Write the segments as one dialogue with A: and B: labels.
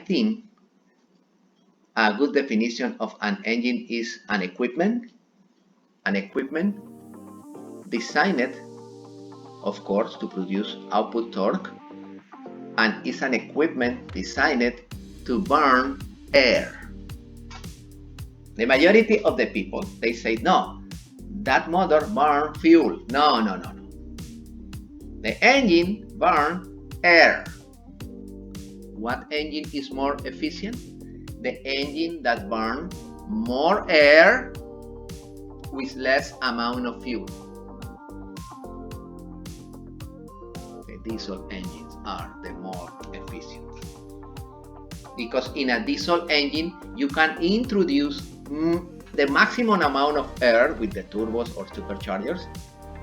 A: think a good definition of an engine is an equipment designed, of course, to produce output torque, and is an equipment designed to burn air. The majority of the people, they say, no, that motor burns fuel. No. The engine burns air. What engine is more efficient? The engine that burns more air with less amount of fuel. The diesel engines are the more efficient. Because in a diesel engine, you can introduce the maximum amount of air with the turbos or superchargers,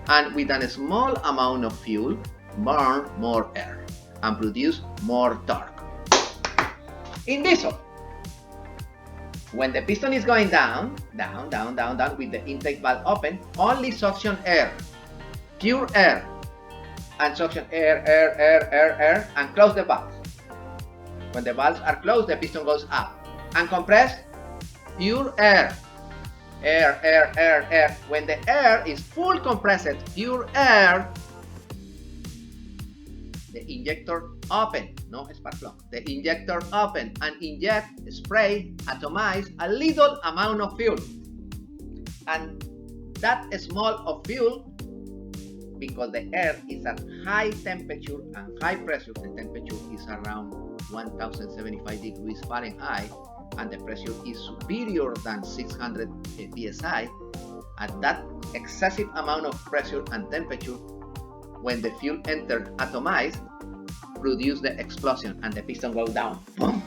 A: and with a small amount of fuel, burn more air and produce more torque. In diesel, when the piston is going down with the intake valve open, only suction air, pure air, and suction air, and close the valves. When the valves are closed, the piston goes up. And compressed, pure air. When the air is full compressed, pure air, the injector open, no spark plug. The injector open and inject, spray, atomize a little amount of fuel. And that small of fuel, because the air is at high temperature and high pressure, the temperature is around 1075 degrees Fahrenheit, and the pressure is superior than 600 psi. At that excessive amount of pressure and temperature, when the fuel enters atomized, produce the explosion and the piston goes down. Boom.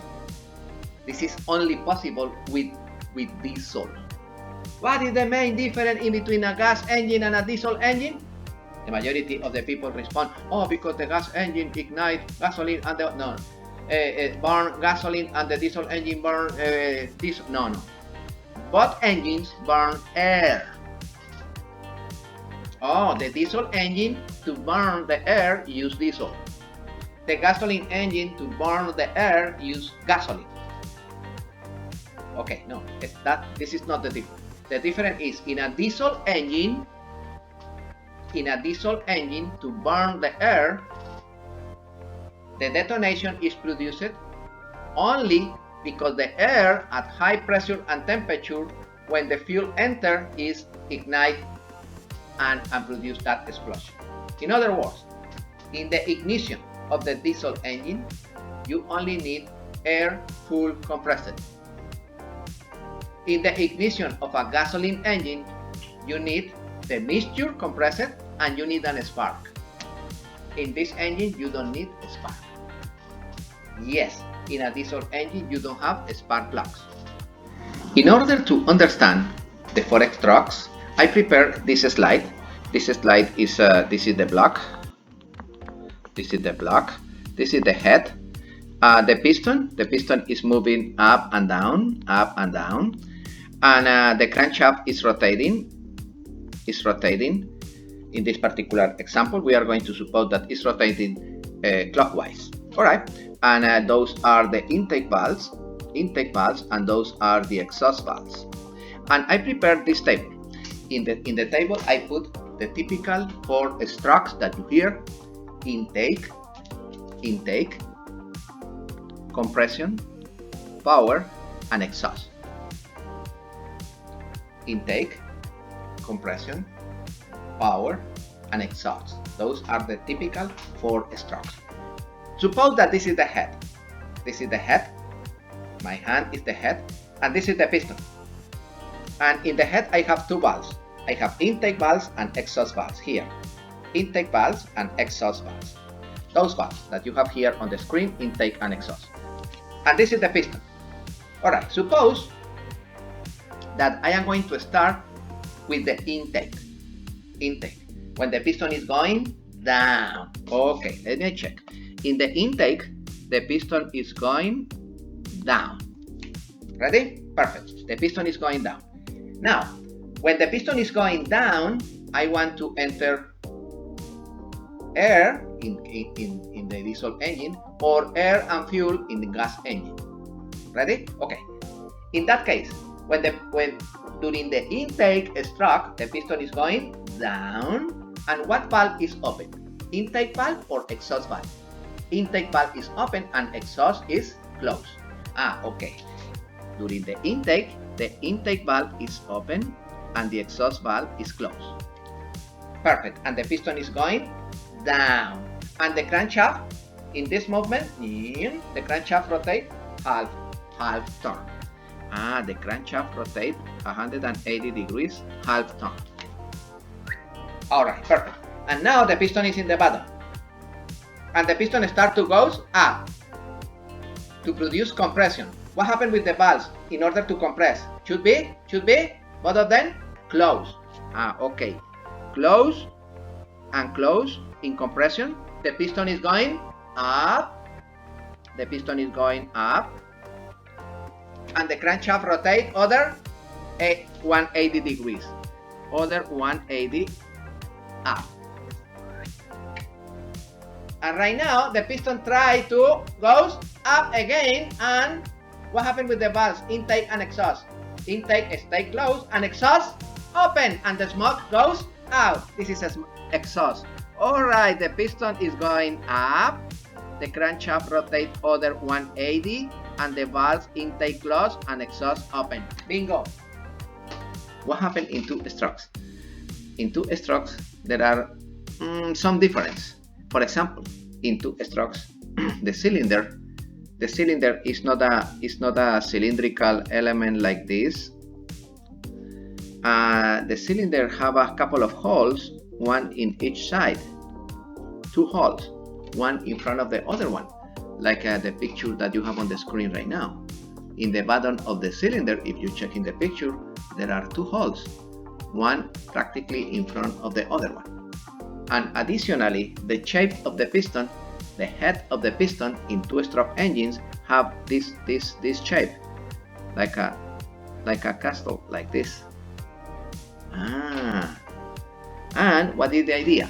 A: This is only possible with diesel. What is the main difference in between a gas engine and a diesel engine? The majority of the people respond, oh, because the gas engine ignites gasoline and burn gasoline, and the diesel engine burn diesel. No. Both engines burn air. Oh, the diesel engine to burn the air use diesel. The gasoline engine to burn the air use gasoline. Okay, no, this is not the difference. The difference is in a diesel engine to burn the air, the detonation is produced only because the air at high pressure and temperature, when the fuel enters, is ignite and produce that explosion. In other words, in the ignition of the diesel engine, you only need air full compressed. In the ignition of a gasoline engine, you need the mixture compressed and you need a spark. In this engine, you don't need a spark. Yes, in a diesel engine, you don't have spark plugs. In order to understand the forex trucks, I prepared this slide. This slide is this is the block. This is the block. This is the head. The piston is moving up and down, and the crankshaft is rotating. In this particular example, we are going to suppose that it's rotating clockwise. All right, and those are the intake valves, and those are the exhaust valves. And I prepared this table. In the table, I put the typical 4 strokes that you hear: intake, compression, power, and exhaust. Intake, compression, power, and exhaust. Those are the typical 4 strokes. Suppose that this is the head. This is the head. My hand is the head, and this is the piston. And in the head, I have 2 valves. I have intake valves and exhaust valves here. Intake valves and exhaust valves. Those valves that you have here on the screen, intake and exhaust. And this is the piston. All right, suppose that I am going to start with the intake. When the piston is going down. Okay, let me check. In the intake, the piston is going down. Ready? Perfect. The piston is going down. Now, when the piston is going down, I want to enter air in the diesel engine, or air and fuel in the gas engine. Ready? Okay. In that case, when during the intake stroke, the piston is going down, and what valve is open? Intake valve or exhaust valve? Intake valve is open and exhaust is closed. Okay. During the intake valve is open and the exhaust valve is closed. Perfect. And the piston is going down. And the crankshaft, in this movement, the crankshaft rotates half turn. The crankshaft rotates 180 degrees, half turn. Alright, perfect. And now the piston is in the bottom. And the piston starts to go up to produce compression. What happened with the valves in order to compress? Should be, both of them, close. Okay. Close and close in compression. The piston is going up. The piston is going up. And the crankshaft rotates other 180 degrees. Other 180 up. And right now, the piston tries to go up again. And what happened with the valves? Intake and exhaust. Intake stays closed and exhaust open. And the smoke goes out. This is exhaust. Alright, the piston is going up. The crankshaft rotates other 180. And the valves intake closed and exhaust open. Bingo. What happened in two strokes? In two strokes, there are some difference. For example, in two strokes, the cylinder is not a cylindrical element like this. The cylinder have a couple of holes, one in each side, two holes, one in front of the other one, like the picture that you have on the screen right now. In the bottom of the cylinder, if you check in the picture, there are two holes, one practically in front of the other one. And additionally, the shape of the piston, the head of the piston in two-stroke engines have this shape, like a castle, like this. And what is the idea?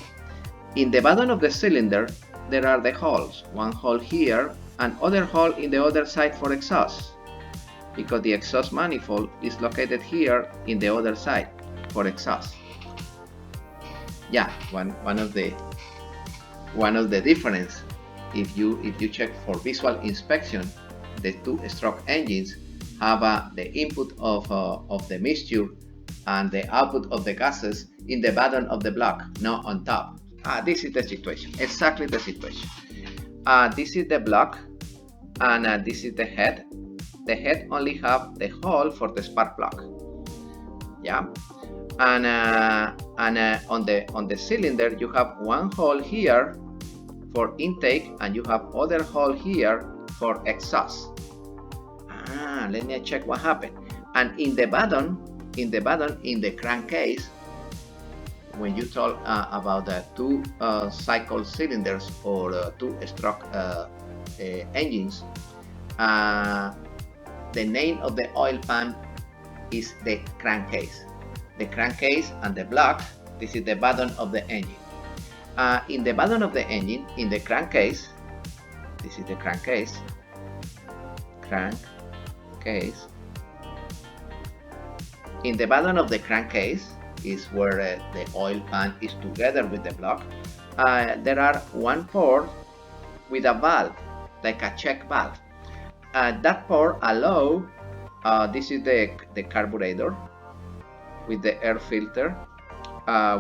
A: In the bottom of the cylinder, there are the holes, one hole here and other hole in the other side for exhaust, because the exhaust manifold is located here in the other side for exhaust. Yeah, one of the difference. If you check for visual inspection, the two-stroke engines have the input of the mixture and the output of the gases in the bottom of the block, not on top. This is the situation, exactly the situation. This is the block, and this is the head. The head only have the hole for the spark plug. Yeah. And on the cylinder you have one hole here for intake and you have other hole here for exhaust. Let me check what happened. And in the bottom, in the crankcase, when you talk about the two cycle cylinders or two-stroke engines, the name of the oil pan is the crankcase. The crankcase and the block, this is the bottom of the engine. In the bottom of the engine, in the crankcase, this is the crankcase. In the bottom of the crankcase is where the oil pan is together with the block. There are one port with a valve, like a check valve. That port allow, this is the carburetor with the air filter,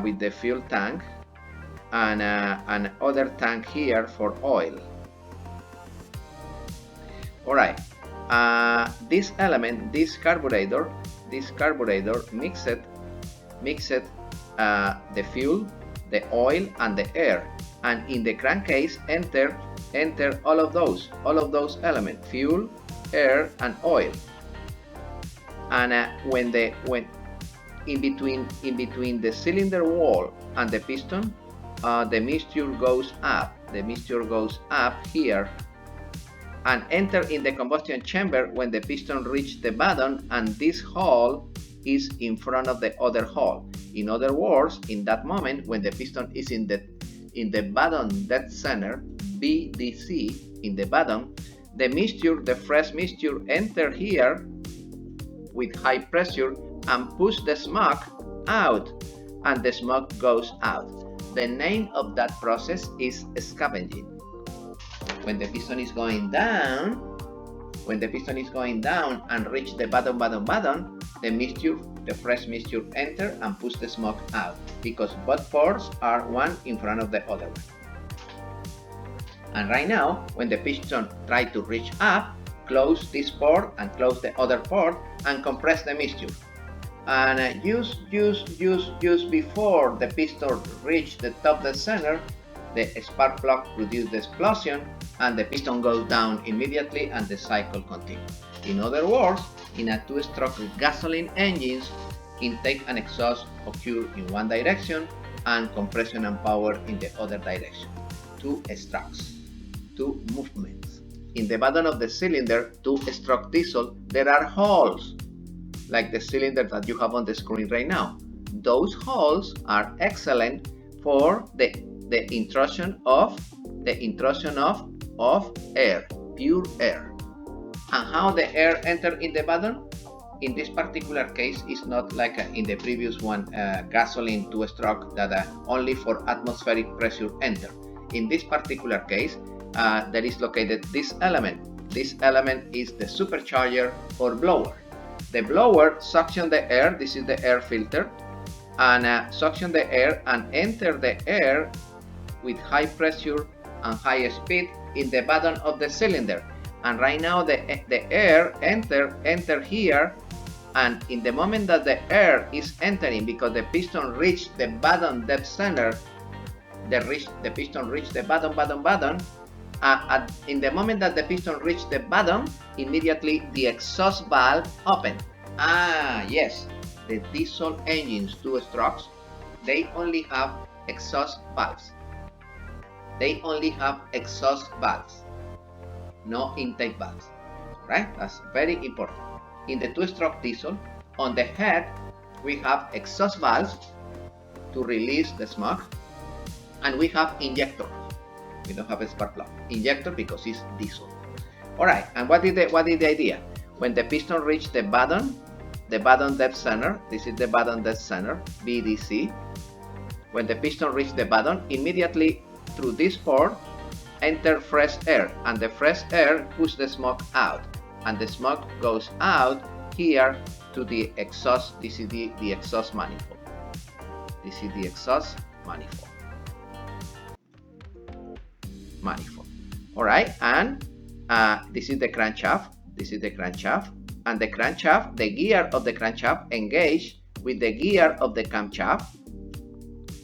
A: with the fuel tank, and other tank here for oil. Alright, this element, this carburetor mixed the fuel, the oil, and the air, and in the crankcase enter all of those elements: fuel, air, and oil. And when in between the cylinder wall and the piston, the mixture goes up. The mixture goes up here and enter in the combustion chamber when the piston reaches the bottom, and this hole is in front of the other hole. In other words, in that moment when the piston is in the bottom dead center, BDC, in the bottom, the fresh mixture enter here with high pressure and push the smoke out, and the smoke goes out. The name of that process is scavenging. When the piston is going down, and reach the bottom, the fresh mixture enter and push the smoke out, because both ports are one in front of the other one. And right now, when the piston try to reach up, close this port and close the other port and compress the mixture. And just before the piston reach the top of the center, the spark plug produces the explosion and the piston goes down immediately and the cycle continues. In other words, in a two-stroke gasoline engines, intake and exhaust occur in one direction and compression and power in the other direction. Two strokes, two movements. In the bottom of the cylinder, two-stroke diesel, there are holes, like the cylinder that you have on the screen right now. Those holes are excellent for the intrusion of air, pure air. And how the air enter in the bottom? In this particular case, it's not like in the previous one, gasoline two-stroke that only for atmospheric pressure enter. In this particular case, there is located this element. This element is the supercharger or blower. The blower suction the air, this is the air filter, and suction the air and enter the air with high pressure and high speed in the bottom of the cylinder. And right now the air enter here, and in the moment that the air is entering, because the piston reached the bottom depth center, the piston reached the bottom, in the moment that the piston reached the bottom, immediately the exhaust valve open. Yes, the diesel engines two-strokes, they only have exhaust valves. No intake valves, right? That's very important. In the two-stroke diesel, on the head, we have exhaust valves to release the smoke, and we have injector. We don't have a spark plug. Injector because it's diesel. All right, and what is the idea? When the piston reaches the bottom depth center, this is the bottom depth center, BDC. When the piston reaches the bottom, immediately through this port enter fresh air, and the fresh air pushes the smoke out, and the smoke goes out here to the exhaust. This is the exhaust manifold. All right, and this is the crankshaft. And the crankshaft, the gear of the crankshaft engage with the gear of the camshaft.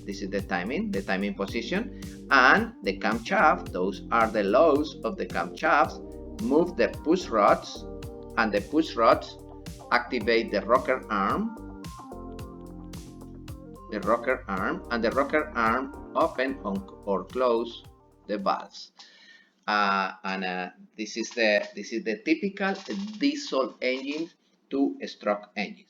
A: This is the timing position, and the camshaft, those are the lows of the camshafts, move the push rods, and the push rods activate the rocker arm, and the rocker arm open or close the valves. This is the typical diesel engine two-stroke engine.